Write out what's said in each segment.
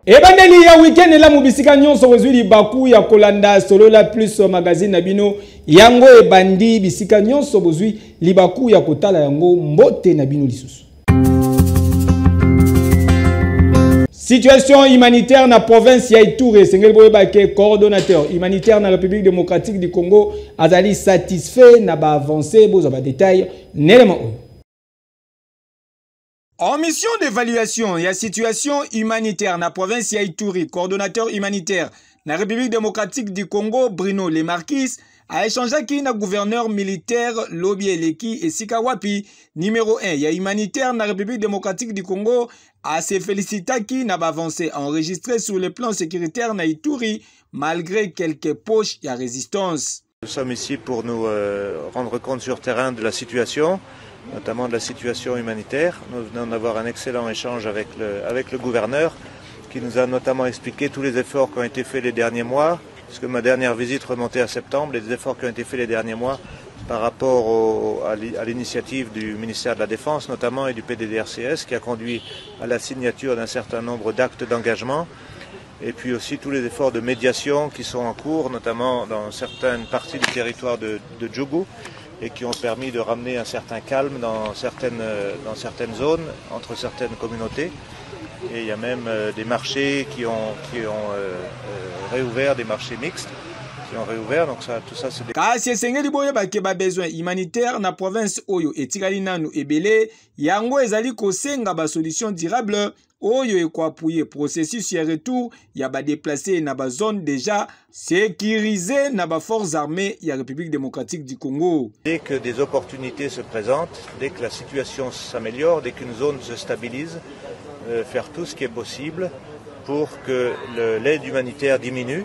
Ebandeli ya weekend la mubisika nyonso kozwi baku ya kolanda solo la plus magazine nabino yango ebandi bisika nyonso bozwi libaku ya kotala yango mbote nabino lisusu. Situation humanitaire na province ya Ituri, Sengeli Boyebake, coordonnateur humanitaire na République démocratique du Congo, azali satisfait na ba avancé boza ba détail nelema oyo. En mission d'évaluation, il y a situation humanitaire dans la province ya Ituri, coordonnateur humanitaire dans la République démocratique du Congo, Bruno Lemarquis, a échangé avec le gouverneur militaire Lobi Eleki et Sikawapi, numéro 1. Il y a humanitaire dans la République démocratique du Congo, a se félicité qui n'a pas avancé enregistré sur le plan sécuritaire na Ituri, malgré quelques poches et résistance. Nous sommes ici pour nous rendre compte sur terrain de la situation, notamment de la situation humanitaire. Nous venons d'avoir un excellent échange avec le gouverneur qui nous a notamment expliqué tous les efforts qui ont été faits les derniers mois, puisque ma dernière visite remontait à septembre, les efforts qui ont été faits les derniers mois par rapport à l'initiative du ministère de la Défense notamment et du PDDRCS qui a conduit à la signature d'un certain nombre d'actes d'engagement et puis aussi tous les efforts de médiation qui sont en cours, notamment dans certaines parties du territoire de Djougou, et qui ont permis de ramener un certain calme dans certaines zones, entre certaines communautés. Et il y a même des marchés qui ont réouvert, des marchés mixtes qui ont réouvert. Donc ça, tout ça c'est des... Kasi Sengeli Boyebake ba besoin humanitaire na province oyo etikali nanu ebele yango ezali kosenga ba solution durable oyo ekwapuye processus ya retour ya ba déplacé na ba zone déjà sécurisée na ba forces armées ya République démocratique du Congo. Dès que des opportunités se présentent, dès que la situation s'améliore, dès qu'une zone se stabilise, faire tout ce qui est possible pour que l'aide humanitaire diminue,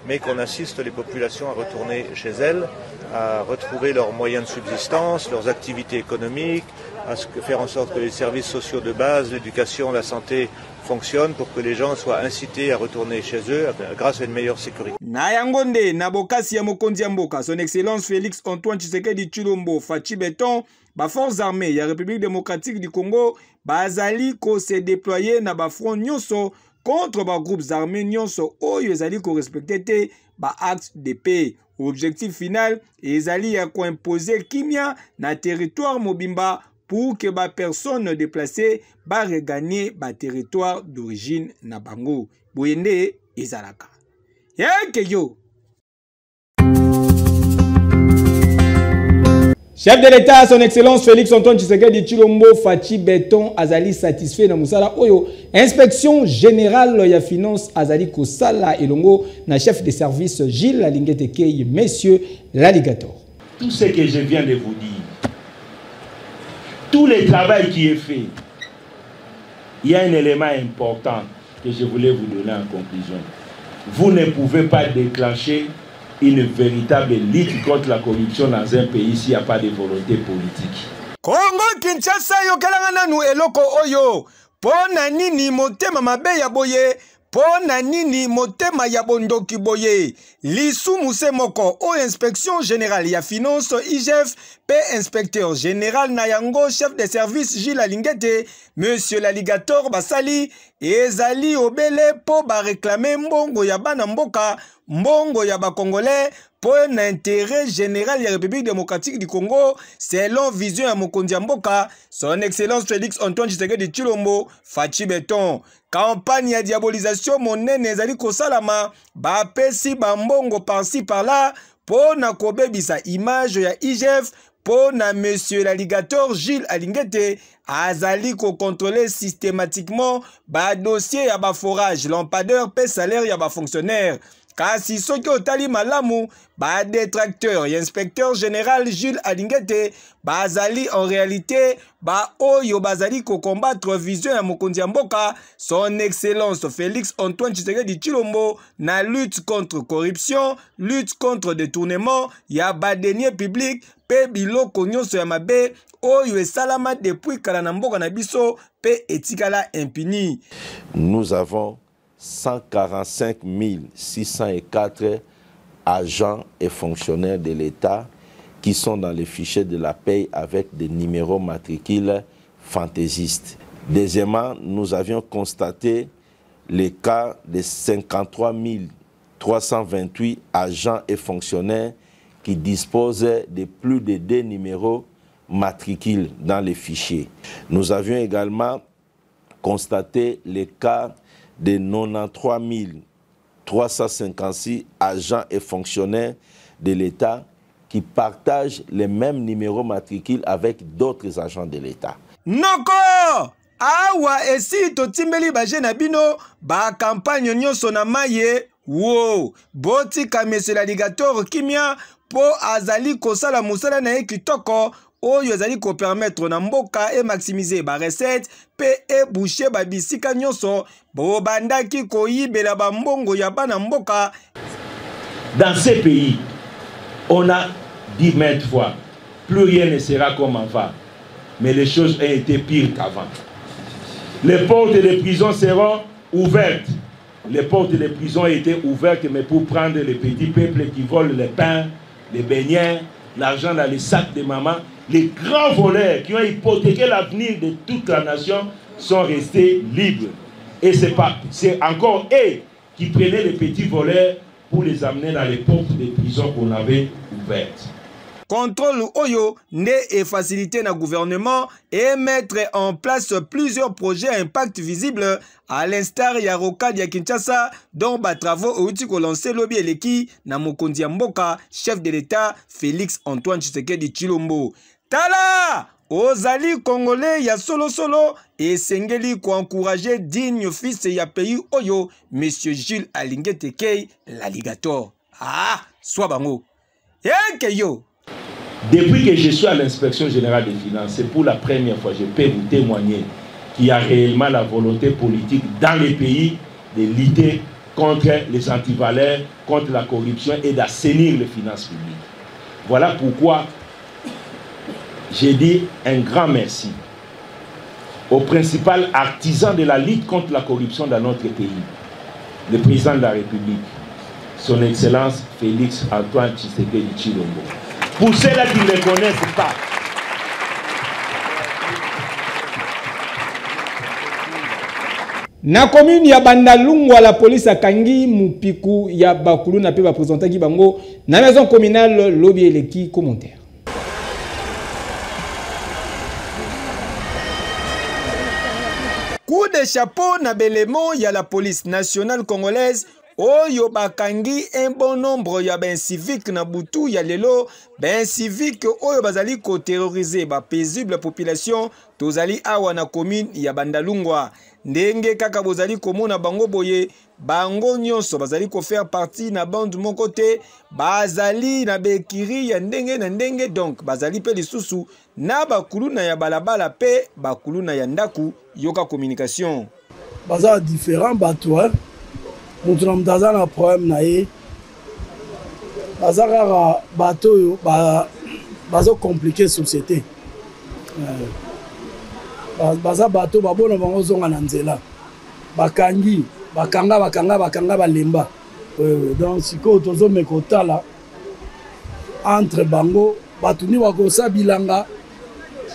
mais qu'on assiste les populations à retourner chez elles, à retrouver leurs moyens de subsistance, leurs activités économiques, à faire en sorte que les services sociaux de base, l'éducation, la santé fonctionnent pour que les gens soient incités à retourner chez eux grâce à une meilleure sécurité. Nayangonde, Nabokasi ya Mokonzi Mboka, son excellence Félix Antoine Tshisekedi Tshilombo, Fachi Beton, ba forces armées ya République démocratique du Congo, bazali ko se déployer na ba front nyonso contre ba groupes armés nyonso oyo ezali ko respecter te ba acte de paix. Objectif final ezali ya ko imposer kimia na territoire mobimba pour que ba personnes déplacées ba regagner ba territoire d'origine na bango. Boyende ezalaka. Yeke yo. Chef de l'État, son excellence Félix Antoine Tshisekedi Tshilombo Fachi Beton azali satisfait na musala oyo inspection générale ya finance azali kosala elongo na chef de service Gilles Alingete Kei, messieurs l'alligator. Tout ce que je viens de vous dire, tout le travail qui est fait, il y a un élément important que je voulais vous donner en conclusion. Vous ne pouvez pas déclencher une véritable lutte contre la corruption dans un pays s'il n'y a pas de volonté politique. Congo Kinshasa yo kalanga nanu eloko oyo pona nini motema mabe ya boye pona nini motema ya bondoki boye lisu musemoko o inspection générale ya finance IGF pe inspecteur général Nayango chef de service Gilles Alingete monsieur l'alligator basali ezali obele po ba réclamer mbongo ya bana mboka mbongo ya ba congolais pour un intérêt général de la République démocratique du Congo, selon vision à Mokonzi Mboka, son excellence Félix Antoine Tshisekedi Tshilombo, Fachi Beton. Campagne ya diabolisation monene ezali kosalama, ba pesi ba mbongo par-ci par-là, pour na kobebisa image ya IGF, pour na monsieur l'alligator Gilles Alingete, azali ko contrôler systématiquement ba dossier ya ba forage, lampadaire pe salaire ya ba fonctionnaire. Kasi soki otali malamu ba détracteur et inspecteur général Jules Alingete bazali en réalité ba oyo bazali ko combattre vision ya mokonzi ya mboka son excellence Félix Antoine Tshisekedi Tshilombo na lutte contre corruption, lutte contre détournement ya ba deniers publics pe biloko nyonso ya mabe oyo esalama depuis kala na mboka na biso pe etikala impuni. Nous avons 145 604 agents et fonctionnaires de l'État qui sont dans les fichiers de la paie avec des numéros matricules fantaisistes. Deuxièmement, nous avions constaté le cas de 53 328 agents et fonctionnaires qui disposent de plus de 2 numéros matricules dans les fichiers. Nous avions également constaté le cas de 93 356 agents et fonctionnaires de l'État qui partagent les mêmes numéros matricules avec d'autres agents de l'État. Noko! Awa esi totimbeli baje na bino ba campagne nyonso na maye wo botika monsieur l'alligator kimia po azali kosala musala na ye kitoko oyo azali ko permettre na mboka et maximiser ba recette pe e boucher ba bisika nyonso bo bandaki ko yibela ba mbongo ya bana mboka. Dans ces pays, on a dit maintes fois, plus rien ne sera comme avant, mais les choses ont été pires qu'avant. Les portes des prisons seront ouvertes. Les portes des prisons étaient ouvertes, mais pour prendre les petits peuples qui volent les pains, les beignets, l'argent dans les sacs de maman, les grands voleurs qui ont hypothéqué l'avenir de toute la nation sont restés libres. Et c'est encore eux qui prenaient les petits voleurs pour les amener dans les portes des prisons qu'on avait ouvertes. Contrôle Oyo n'est facilité na gouvernement et mettre en place plusieurs projets à impact visible à l'instar ya Rocade ya Kinshasa dont ba travaux outi ko lancer lobby eleki na mokonzi ya mboka chef de l'État Félix Antoine Tshisekedi Tshilombo. Tala ozali congolais ya solo et sengeli ko encourager digne fils ya pays Oyo monsieur Jules Alingete Kei l'alligator. Ah, soit bango. Yeke yo. Depuis que je suis à l'inspection générale des finances, c'est pour la première fois, je peux vous témoigner qu'il y a réellement la volonté politique dans les pays de lutter contre les antivaleurs, contre la corruption et d'assainir les finances publiques. Voilà pourquoi j'ai dit un grand merci au principal artisan de la lutte contre la corruption dans notre pays, le président de la République, son Excellence Félix Antoine Tshisekedi Tshilombo. Pour ceux-là qui ne le connaissent pas, na commune ya Bandalungwa la police a kangi mupiku ya bakulu na pe ba présenter ki bango na maison communale lobby eleki commentaire. Coup de chapeau na belemo ya la police nationale congolaise. Oyo bakangi un bon nombre ya ben civique na butu ya lelo ben civique oyo bazali ko terroriser ba paisible population tozali awa na commune ya Bandalungwa ndenge kaka bozali komona bango boye bango nyonso bazali ko faire partie na bande mon côté bazali na bekiri ya ndenge na ndenge donc bazali pe lisusu na bakuluna ya balabala pe bakuluna ya ndaku yoka communication baza différents batoueurs. Mutu na mutaza na problème na ye baza kaka bato oyo bazo compliquer société baza bato babona bango zonga na nzela bakangi bakanga balemba donc sikoyo tozomeka otala entre bango batuni bakosa bilanga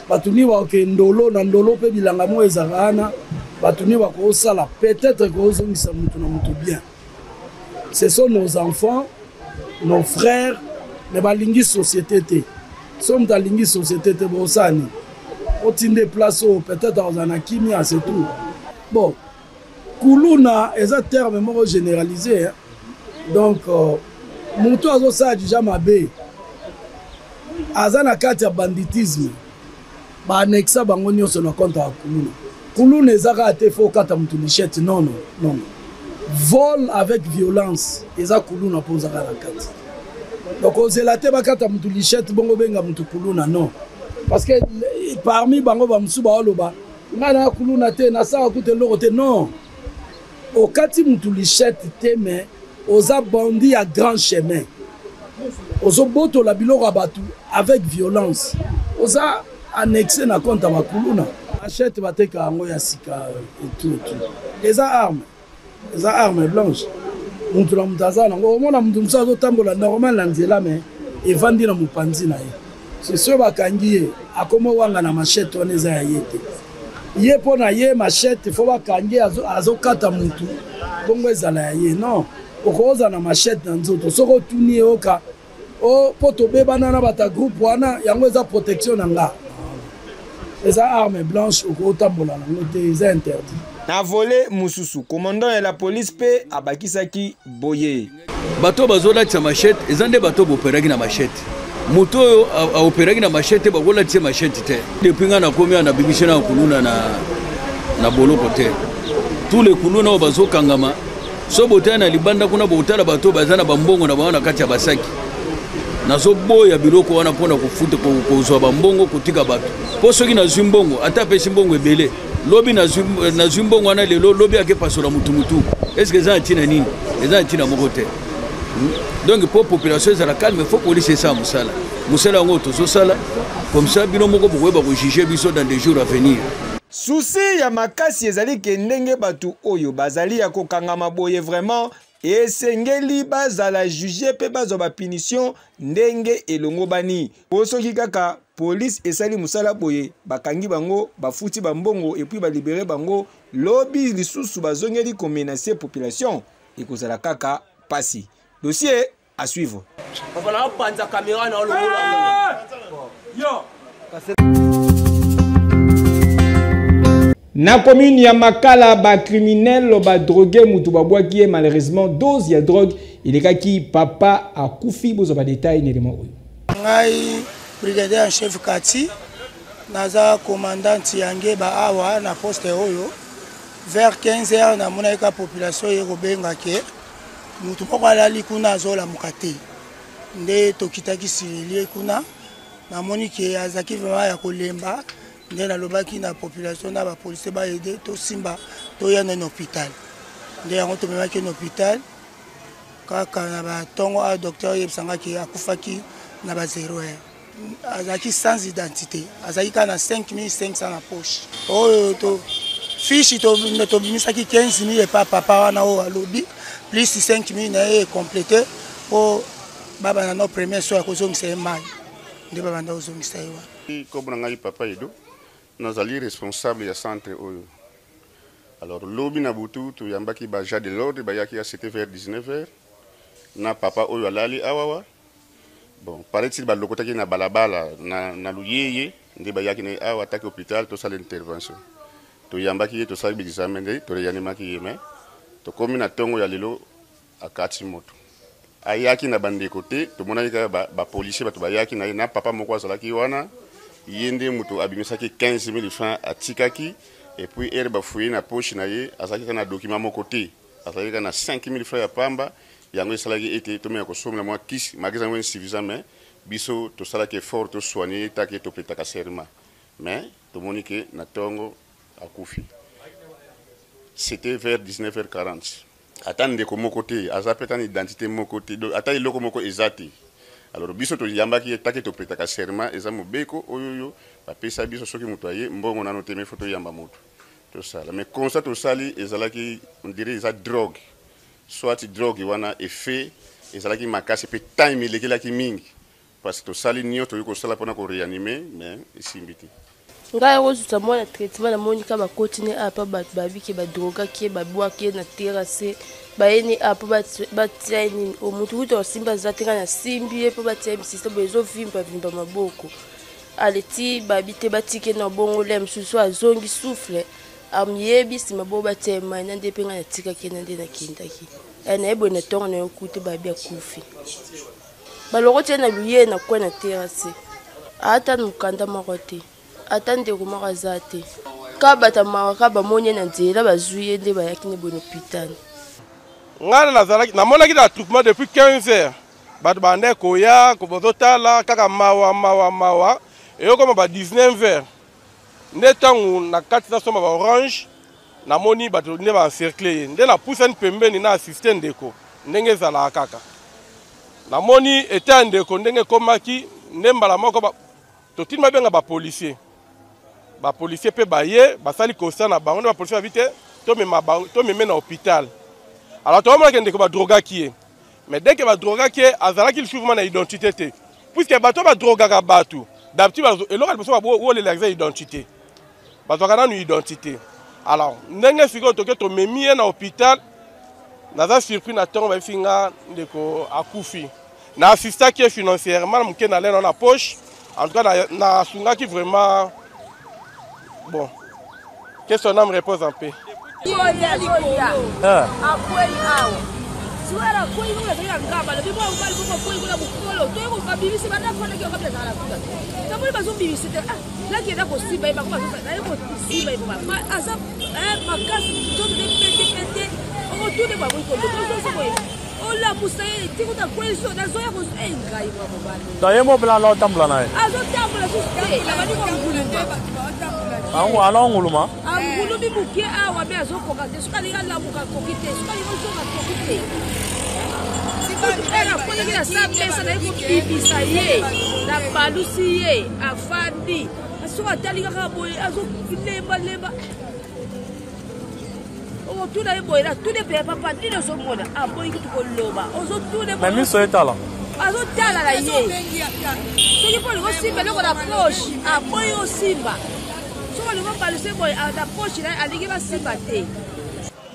batuni bakoke ndolo na ndolo mpe bilanga mo ezaka wana batuni bakosala peut-être kozongisa mutu na mutu bien. Ce sont nos enfants, nos frères, mais balingi société te. Somme ta lingi société te bosani. Otinde place peut-être dans un kimia c'est tout. Bon, kuluna est un terme moko généralisé. Hein? Donc mutu azo sa déjà mabe. Azana kati ya banditisme. ba anexa bango nyonso na compte ya kuluna kuluna ezaka te fo kata mutu lichette non. Vol avec violence eza kuluna poza la kati donc ozela te bakata mutu lichette bongo benga mutu kuluna non parce que parmi bango ba musu ba oloba ngana kuluna te na sa kute loko te non okati mutu lichette te mais oza bandi à grand chemin ozo boto la biloko batu avec violence oza annexé na compte à makuluna achète bateka yango ya sika et tout les armes blanches mutu la mutaza nango omona mutu musa zo tambola normal na nzela mais evandi na mupanzi na ye c'est sûr bakangi ye akoma wanga na machette wana eza ya ye te ye pona ye machette fo bakangi azokata mutu bongo ezala ya ye non okoza na machette na nzoto soko tuni oka o poto bebana na bata groupe wana yango eza protection na nga eza arme blanche okotambola nango te eza interdit. Na volé mususu commandant de la police pe abakisaki boye bato bazolatisa machette eza nde bato boperaki na machette moto oyo aoperaki na machette bakolatisa machette te depuis nga nakomi na bimisi na kuluna na boloko te tous les kuluna oyo bazokangama so botala na libanda kuna botala bato baza na bambongo na bango na kati ya basaki nazoboya biloko wana mpona kofuta kozwa bambongo kotika bato mpo soki nazwi mbongo ata apesi mbongo ebele lobi nazwi mbongo wana lelo lobi akepasola mutu eske eza ntina nini eza ntina moko te donc mpo population ezala calme fo polise esala mosala yango tozosala comme ça bino moko bokoyeba kojuge biso dans des jours à venir. Souci ya makasi ezali ke ndenge batu oyo bazali ya kokangama boye vraiment esengeli bazala juge pe bazwa ba punition ndenge elongo bani soki kaka police esali musala boye bakangi bango bafuti bambongo et puis ba libérer bango lobi lisusu bazongeli ko menacer population ekozala kaka pasi dossier à suivre. Na commune ya Makala ba criminel ba drogué mutu ba boaki malheureusement dose ya drogue ilekaki papa akufi bozo ba détail nélement oyo. Ngai brigadier en chef Kati naza commandant yange ba awa na poste oyo vers 15h na mona ka population yeko benga ke mutu moko alali kuna azola mukate nde tokitaki sirilie kuna na moni ke azaki vraiment ya kolemba nde nalobaki na population na ba police ba aider to simba to ya na hôpital nde yango to memaki na hôpital kaka na ba tongo a docteur yebsanga ki akufaki na ba 0 azaki sans identité azaki kana 5500 na poche oyo to fiche to bimisaki 15000 et papa wana o alobi plus 5000 na e complété pour baba na no premier soir ko zongisa mai nde baba nda zongisa yiwa ko buna ngai papa edo nazali responsable ya centre oyo. Alors lobi na butu to yambaki ba ja de l'ordre ba yaki c'était vers 19h na papa oyo alali awawa bon paraît-il ba lokotaki na balabala na luyeye nde ba yaki na awa taki hôpital to sala intervention to yambaki to sala examen de to reanimaki yeme to komi na tongo ya lelo akati moto ayaki na bande côté to mona ka ba policier bato ba yaki na papa moko azalaki wana yende mutu abimisaki 15000 francs atikaki et puis herba fouiller na poche na ye azaki kana document moko te azaki kana 5000 francs ya pamba yango esalaki ete to me ko somla moi kisi magasin wen suffisant mais biso to salaki fort to soigner taki to petaka serment mais to monique na tongo akufi. C'était vers 19h40 atande ko moko te azapeta ni identité moko te ata iloko moko ezati. Alors biso to yambaki taki to petaka serment eza mobeko oyoyo ba pesa biso soki mutu aye mbongo na note me photo yamba mutu to sala mais comme ça to sali ezalaki on dirait eza drogue soit drogue wana effet ezalaki makasi pe time ilekelaki mingi parce que to sali nyoto yuko sala pona ko réanimer mais isimbiti ngai ozuta mwana traitement na monika ba continuer apa ba babiki ba droga ki ba boaki na terrasse baeni apa ba tieni o mutu uto simba zatenga na simbi epo ba tieni system bezo vimba maboko aleti babite batike na bongo lem susu azongi souffle amyebi sima bo ba tieni na ndepenga na tika kena nde na kindaki ena ebo na tonga na yokuti babi akufi baloko tena luye na kwa na terrasse ata mukanda makote ata ndeko moko aza te ka bato mawaka bamoni na nzela bazwi ye nde bayaki ne bon hôpital. Nga namonaki na attroupement depuis 15 heures bato bande koya kobozotala kaka mawa eyokoma ba 19 heures nde ntango na kati nasomba ba orange namoni bato nde baencercle ye nde napusani pembeni na assiste ndeko ndenge ezalaka kaka namoni ete ya ndeko ndenge ekomaki nde mbala moko totindi babenga bapolisier mpe baye basali constat na bango nde bapolisier babi te tomeme na hôpital. Alors tomonaki ndeko badrogaki ye mais dès que badrogaki ye azalaki lisusu na identité te puisque bato badrogaka bato d'habitude eloko liboso bawolela eza identité bazwaka nanu identité. Alors ndenge sikoyo toke tomemi ye na hôpital naza surpris na ntongo bayebisi nga ndeko akufi na assistaki ye financièrement na moke na lena na poche. En tout cas nasungaki vraiment bon que son âme repose en paix.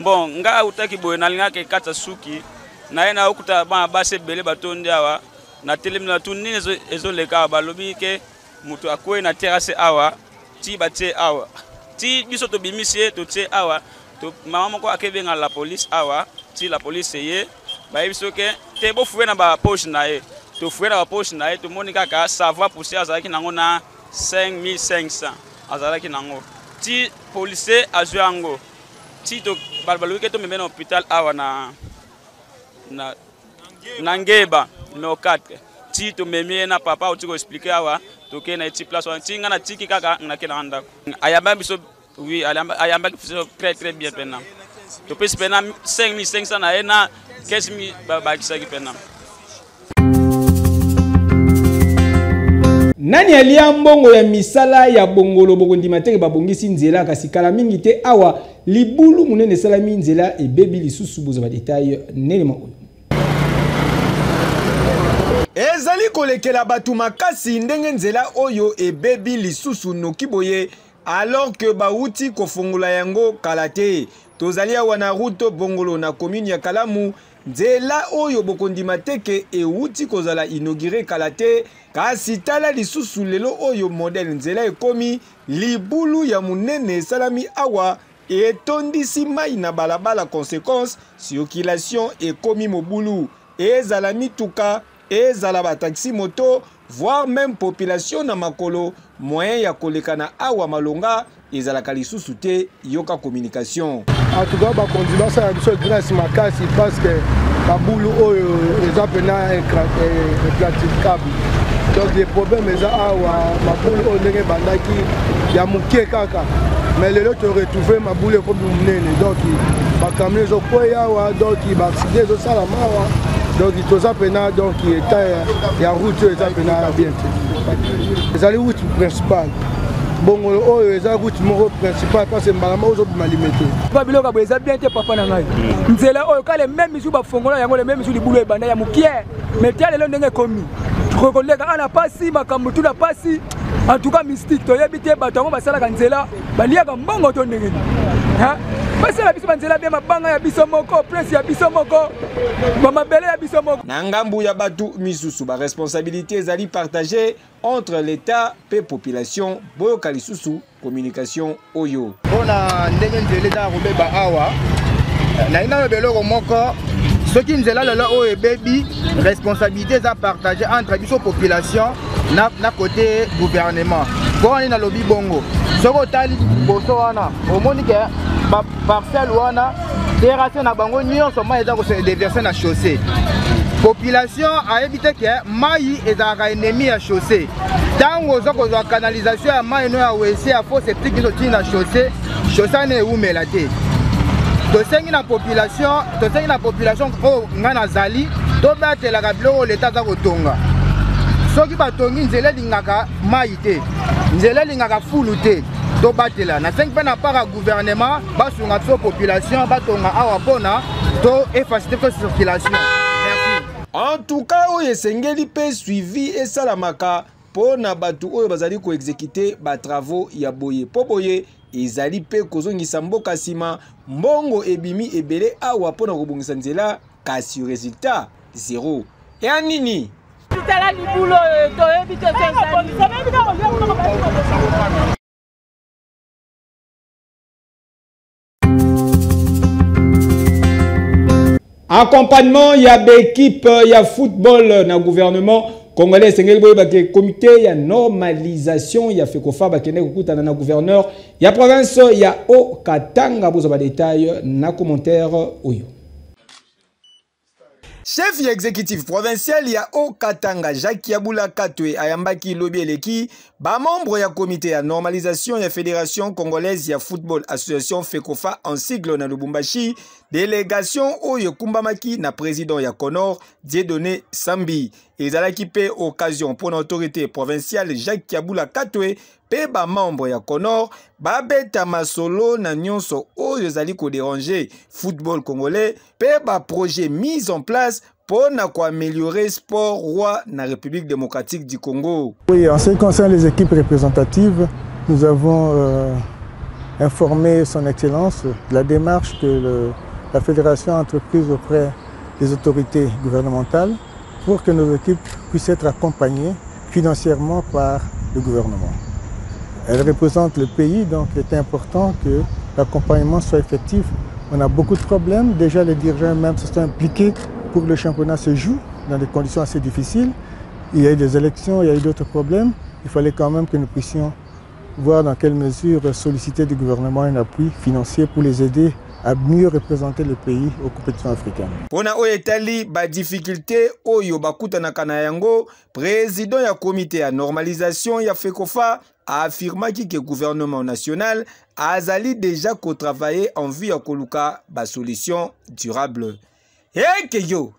Bon, nga utaki boye nalingaka kata suki na ena okuta ba base bele batondi awa na telemina tunini ezoleka balobi ke mutu akwe na terrasse awa ti batie awa ti biso to bimisie to tie awa to mama moko akebenga la police awa ti la police ye ba biso ke te bo fuwe na ba poche na ye to fuwe na ba poche na ye to moni kaka savoir pousser azalaki nango na 5500 azalaki nango ti police azwango ti to balbalu ke to meme na hôpital awa na Ngeba numéro 4 ti to meme na papa o ti ko expliquer awa to ke na ti place ti nga na tiki kaka na ke na ndako ayamba biso oui ayamba biso très bien pena to pesi pena 5500 na ena 15000 ba kisaki pena. Nani alia mbongo ya misala ya bongolo bokondima teke babongisi nzela kasi kala mingi te awa libulu munene salami nzela e bebi lisusu boza ba detail nelema oyo. Ezali kolekela batu makasi ndenge nzela oyo e bebi lisusu noki boye alors que bauti kofongola yango kala te. Tozali awa na route bongolo na commune ya Kalamu nzela oyo bokondima teke e uti kozala inauguré kala te kasi tala lisusu lelo oyo modèle nzela ekomi libulu ya munene salami awa etondisi mai na balabala conséquence circulation ekomi mobulu ezala mituka ezala ba taxi moto voire même population na makolo moyen ya koleka na awa malonga ezalaka lisusu te yoka communication. En tout cas bakondi basala biso grâce makasi parce que babulu oyo eza pena impraticable. Donc les problèmes eza awa mabulu oyo ndenge bandaki ya mokie kaka mais lelo to retrouver mabulu ekomi munene donc bakamio ezokweya awa donc baaccident ezosala mawa donc toza pena donc état ya route eza pena bien te ezali route principale bongolo oyo eza route moko principale parce que mbala moko ozobima limete babiloko eza bien te papa na ngai nzela oyo kale même misu bafongola yango le même misu libulu ebanda ya mokie mais tia lelo ndenge ekomi tokoleka ana pasi makambo tuna pasi en tout cas mystique toyebi te bato yango basalaka nzela baliaka mbongo to ndenge basala biso banzela bien mabanga ya biso moko prince ya biso moko bamabele ya biso moko na ngambu ya batu misusu ba responsabilité ezali partagée entre l'état pe population boyoka lisusu communication oyo mpona ndenge nzela eza kobeba awa naina beloko moko soki nzela lelo oyo ebebi responsabilité eza partagée entre biso population na côté gouvernement mpona na lobi bongo soko otali boso wana omoni ke parcelle wana terrasse na bango nyonso mai eza kose déverser na chaussée population ayebi te ke mai ezalaka ennemi ya chaussée ntango oza kozwa canalisation ya mai no ya wese ya fo septique biso tini na chaussée ane ewumela te tosengi na population oyo ngai nazali tobatelaka biloko leta aza kotonga soki batongi nzela elingaka mai te nzela elingaka fulu te tobatela nasengi mpe na part ya gouvernement basunga biso population batonga awa mpona to efacilite biso circulation. En tout cas oyo esengeli mpe suivi esalamaka mpona bato oyo bazali koexekite batravaux ya boye mpo boye ezali mpe kozongisa mboka nsima mbongo ebimi ebele awa mpona kobongisa nzela kasi resultat zéro. Ya nini? Accompagnement ya l'équipe ya football na gouvernement congolais sengeli boye bake comité ya normalisation ya FECOFA bakende kokutana na gouverneur ya province ya Haut-Katanga bozo ba détail na commentaire oyo. Chef exécutif provincial ya Haut-Katanga Jacques Yabula Katwe ayambaki lobi eleki ba membre ya comité ya normalisation ya fédération congolaise ya football association FECOFA en sigle na Lubumbashi délégation oyo kumbamaki na président ya Conor Dieudonné Sambi ezalaki pe occasion pour l'autorité provinciale Jacques Yabula Katwe pe ba membre ya Conor babeta masolo na nyonso oyo ezali ko déranger football congolais pe ba projet mis en place pour améliorer sport roi na République démocratique du Congo. Oui, en ce qui concerne les équipes représentatives, nous avons informé son Excellence de la démarche que la Fédération a entreprise auprès des autorités gouvernementales pour que nos équipes puissent être accompagnées financièrement par le gouvernement. Elles représentent le pays, donc il est important que l'accompagnement soit effectif. On a beaucoup de problèmes, déjà les dirigeants eux-mêmes se sont impliqués pour que le championnat se joue dans des conditions assez difficiles. Il y a eu des élections, il y a eu d'autres problèmes. Il fallait quand même que nous puissions voir dans quelle mesure solliciter du gouvernement un appui financier pour les aider à mieux représenter le pays aux compétitions africaines. Pona oyetali ba difficulté oyo bakutanaka na yango, président ya comité ya normalisation ya FECOFA a affirmé que le gouvernement national a déjà travaillé en vue de koluka ba solution durable. Et que yo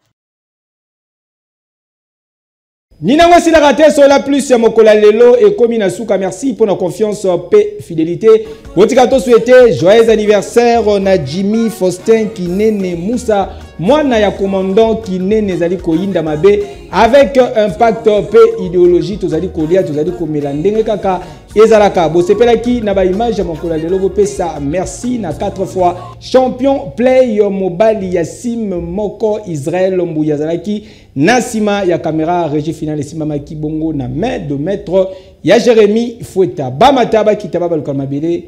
Ninango si la raté sur la plus mokola lelo et komi na suka merci pour la confiance paix fidélité. Botikato souhaité joyeux anniversaire na Jimmy Faustin Kinene Moussa mwana ya commandant Kinene zali koyinda mabe avec un pacte paix idéologie tozali kolia tozali komela ndenge kaka ezalaka bosepelaki na ba image ya mokola lelo bopesa merci na 4 fois champion play mobile ya sim moko Israël Mbuya zalaki Nasima ya caméra régie finale Sima Maki Bongo na main de maître ya Jérémy Foueta Bamataba kitaba baluka mabele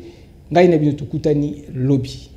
ngai na bino tukutani lobby.